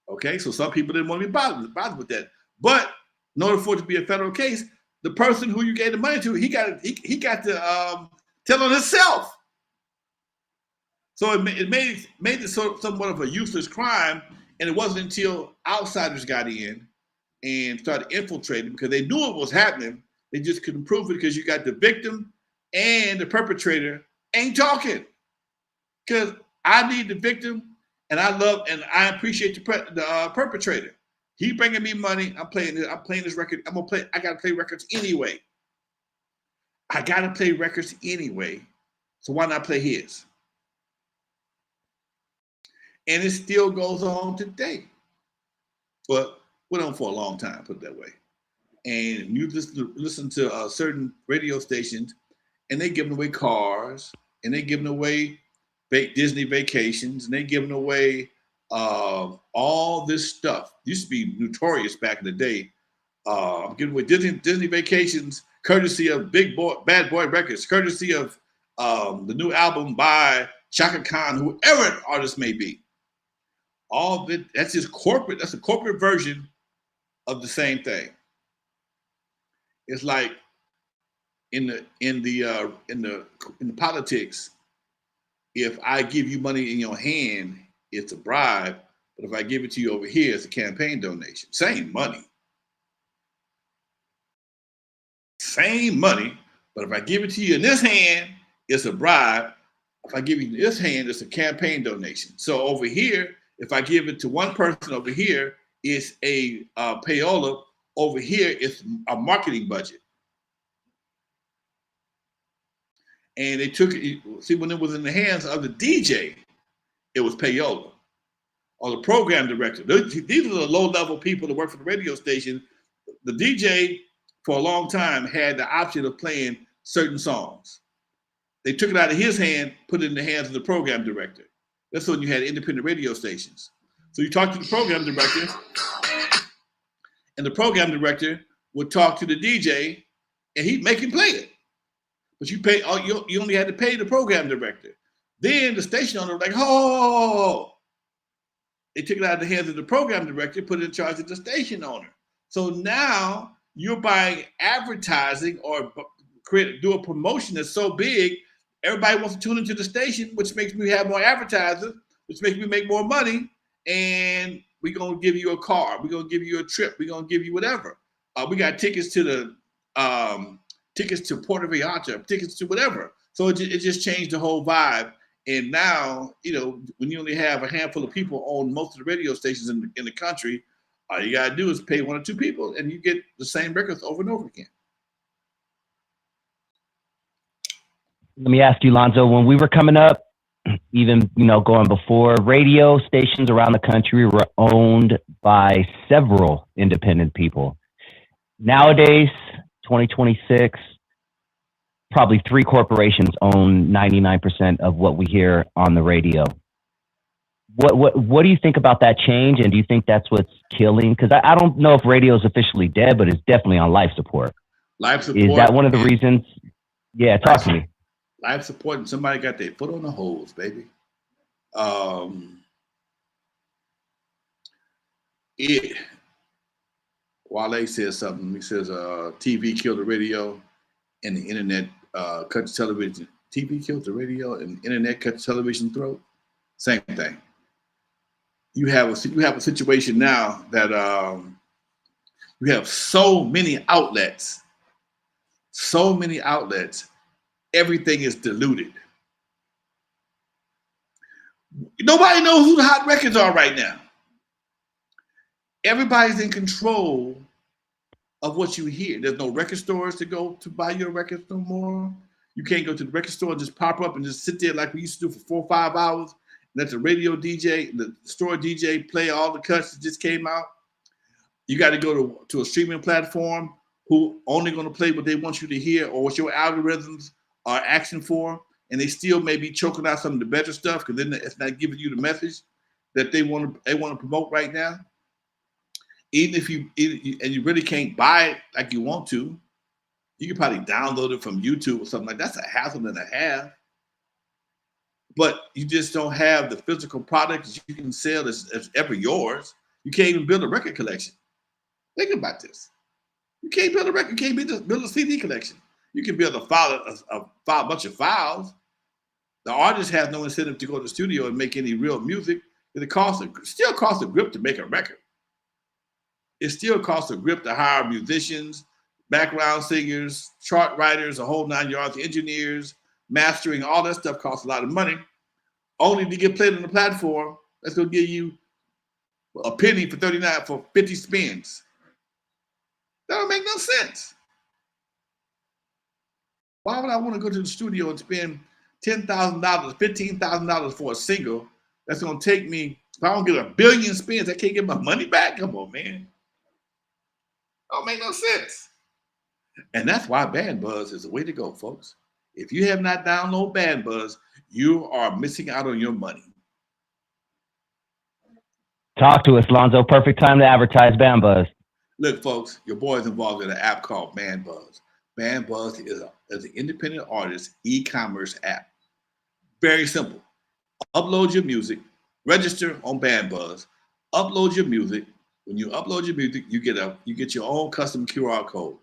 Okay, so some people didn't want to be bothered with that. But in order for it to be a federal case, the person who you gave the money to, he got to tell on himself. So it made it somewhat of a useless crime, and it wasn't until outsiders got in and started infiltrating because they knew it was happening. They just couldn't prove it because you got the victim and the perpetrator ain't talking. Because I need the victim, and I appreciate the perpetrator. He bringing me money. I'm playing this record. I gotta play records anyway. So why not play his? And it still goes on today. But went on for a long time, put it that way. And you listen to certain radio stations, and they giving away cars, and they giving away Disney vacations, and they giving away all this stuff. Used to be notorious back in the day. Giving away Disney vacations, courtesy of Bad Boy Records, courtesy of the new album by Chaka Khan, whoever an artist may be. All of it, that's just corporate. That's a corporate version of the same thing. It's like in the politics, if I give you money in your hand, it's a bribe. But if I give it to you over here, it's a campaign donation. Same money. But if I give it to you in this hand, it's a bribe. If I give you this hand, it's a campaign donation. So over here, if I give it to one person over here, it's a payola. Over here, it's a marketing budget. And they took it, see, when it was in the hands of the DJ, it was payola. Or the program director. These are the low-level people that work for the radio station. The DJ, for a long time, had the option of playing certain songs. They took it out of his hand, put it in the hands of the program director. That's when you had independent radio stations. So you talk to the program director, and the program director would talk to the DJ, and he'd make him play it. But you only had to pay the program director. Then the station owner was like, oh, they took it out of the hands of the program director, put it in charge of the station owner. So now you're buying advertising or do a promotion that's so big, everybody wants to tune into the station, which makes me have more advertisers, which makes me make more money, and we're going to give you a car. We're going to give you a trip. We're going to give you whatever. We got tickets to Puerto Vallarta, tickets to whatever. So it just changed the whole vibe. And now, when you only have a handful of people on most of the radio stations in the country, all you got to do is pay one or two people, and you get the same records over and over again. Let me ask you, Lonzo, when we were coming up, even, going before, radio stations around the country were owned by several independent people. Nowadays, 2026, probably 3 corporations own 99% of what we hear on the radio. What do you think about that change? And do you think that's what's killing? Because I don't know if radio is officially dead, but it's definitely on life support. Life support. Is that one of the reasons? Yeah, talk to me. Life support, and somebody got their foot on the hose, baby. Wale says something. He says, TV killed the radio and the internet cut the television. TV killed the radio and the internet cut the television throat. Same thing. You have a situation now that you have so many outlets. Everything is diluted. Nobody knows who the hot records are right now. Everybody's in control of what you hear. There's no record stores to go to buy your records no more. You can't go to the record store and just pop up and just sit there like we used to do for 4 or 5 hours. And let the radio DJ, the store DJ play all the cuts that just came out. You got to go to a streaming platform who only going to play what they want you to hear or what your algorithms are asking for. And they still may be choking out some of the better stuff because then it's not giving you the message. that they want to promote right now, even if you really can't buy it like you want to, you can probably download it from YouTube or something like that. That's a hassle and a half. But you just don't have the physical products you can sell as ever yours. You can't even build a record collection. Think about this. You can't build a record. You can't build a CD collection. You can build a bunch of files. The artist has no incentive to go to the studio and make any real music. It still costs a grip to make a record. It still costs a grip to hire musicians, background singers, chart writers, a whole 9 yards, engineers, mastering, all that stuff costs a lot of money. Only to get played on the platform, that's gonna give you a penny for 50 spins. That don't make no sense. Why would I want to go to the studio and spend $10,000, $15,000 for a single that's gonna take me, if I don't get 1 billion spins, I can't get my money back? Come on, man. Don't make no sense. And that's why BandBuzz is the way to go, folks. If you have not downloaded BandBuzz, you are missing out on your money. Talk to us, Lonzo. Perfect time to advertise BandBuzz. Look, folks, your boy is involved in an app called BandBuzz. BandBuzz is an independent artist e-commerce app. Very simple. Upload your music, register on BandBuzz, upload your music. When you upload your music, you get your own custom QR code.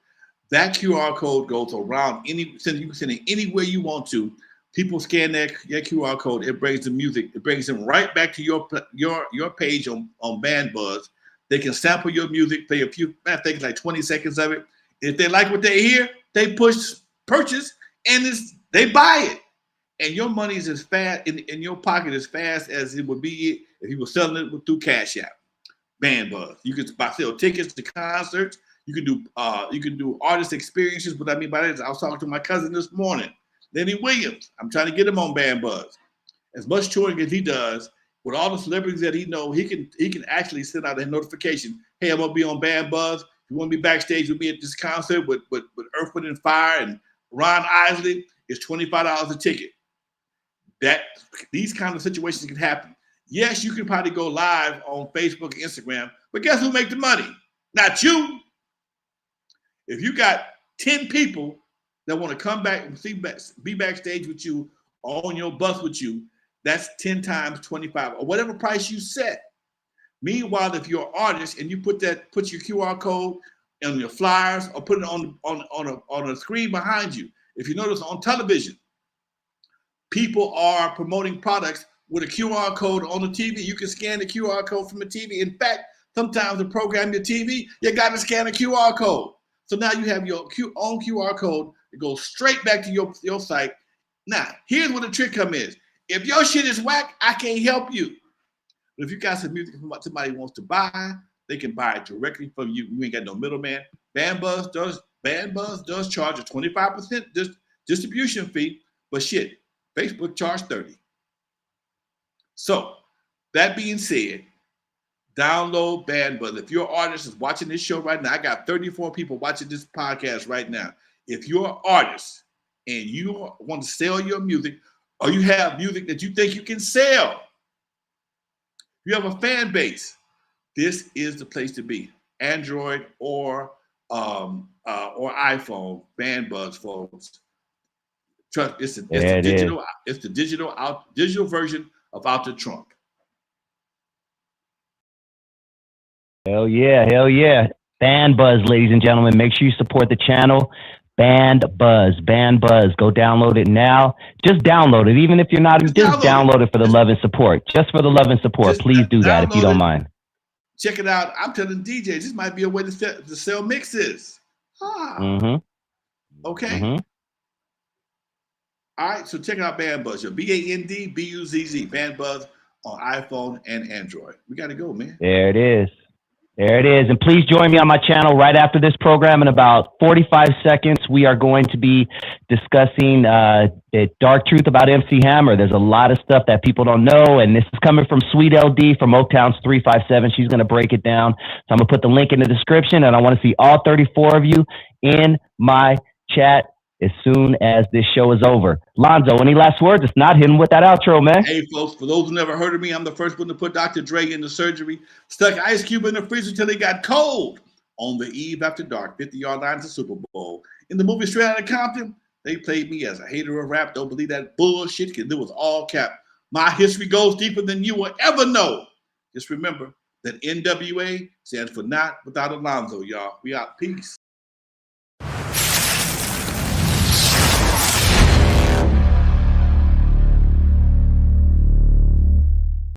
That QR code goes around you can send it anywhere you want to. People scan that QR code. It brings the music. It brings them right back to your page on BandBuzz. They can sample your music, play a few, I think it's like 20 seconds of it. If they like what they hear, they purchase, and they buy it. And your money is as fast in your pocket as fast as it would be if you were selling it through Cash App. BandBuzz. You can sell tickets to concerts. You can do artist experiences. What I mean by that is I was talking to my cousin this morning, Lenny Williams. I'm trying to get him on BandBuzz. As much touring as he does, with all the celebrities that he knows, he can actually send out a notification. Hey, I'm gonna be on BandBuzz. You want to be backstage with me at this concert with Earth, Wind & Fire and Ron Isley? It's $25 a ticket. These kind of situations can happen. Yes, you can probably go live on Facebook and Instagram, but guess who make the money? Not you. If you got 10 people that want to come back and be backstage with you, on your bus with you, that's 10 times 25 or whatever price you set. Meanwhile, if you're an artist and you put your QR code on your flyers or put it on a screen behind you, if you notice on television, people are promoting products with a QR code on the TV. You can scan the QR code from the TV. In fact, sometimes to program your TV, you got to scan a QR code. So now you have your own QR code. It goes straight back to your site. Now, here's where the trick comes in. If your shit is whack, I can't help you. But if you got some music from somebody wants to buy, they can buy it directly from you. You ain't got no middleman. BandBuzz does charge a 25% distribution fee, but shit, Facebook charge 30. So that being said, download BandBuzz. If your artist is watching this show right now, I got 34 people watching this podcast right now. If you're an artist and you want to sell your music, or you have music that you think you can sell, you have a fan base, this is the place to be. Android or iPhone, BandBuzz, folks. Trust, it's the digital version of Out the Trunk. Hell yeah. BandBuzz, ladies and gentlemen. Make sure you support the channel. BandBuzz. Go download it now. Just download it. Even if you're not, just download it for the love and support. Just for the love and support. Please do that if you don't mind. Check it out. I'm telling DJs, this might be a way to sell mixes. Okay. Mm-hmm. All right, so check out BandBuzz. Your BandBuzz, BandBuzz on iPhone and Android. We got to go, man. There it is. And please join me on my channel right after this program. In about 45 seconds, we are going to be discussing the dark truth about MC Hammer. There's a lot of stuff that people don't know, and this is coming from Sweet LD from Oaktown's 357. She's going to break it down. So I'm going to put the link in the description, and I want to see all 34 of you in my chat as soon as this show is over. Lonzo, any last words? If not, hit him with that outro, man. Hey, folks, for those who never heard of me, I'm the first one to put Dr. Dre into surgery. Stuck Ice Cube in the freezer till he got cold. On the eve after dark, 50-yard line to Super Bowl. In the movie Straight Outta Compton, they played me as a hater of rap. Don't believe that bullshit, because it was all cap. My history goes deeper than you will ever know. Just remember that N.W.A. stands for not without Lonzo, y'all. We out. Peace.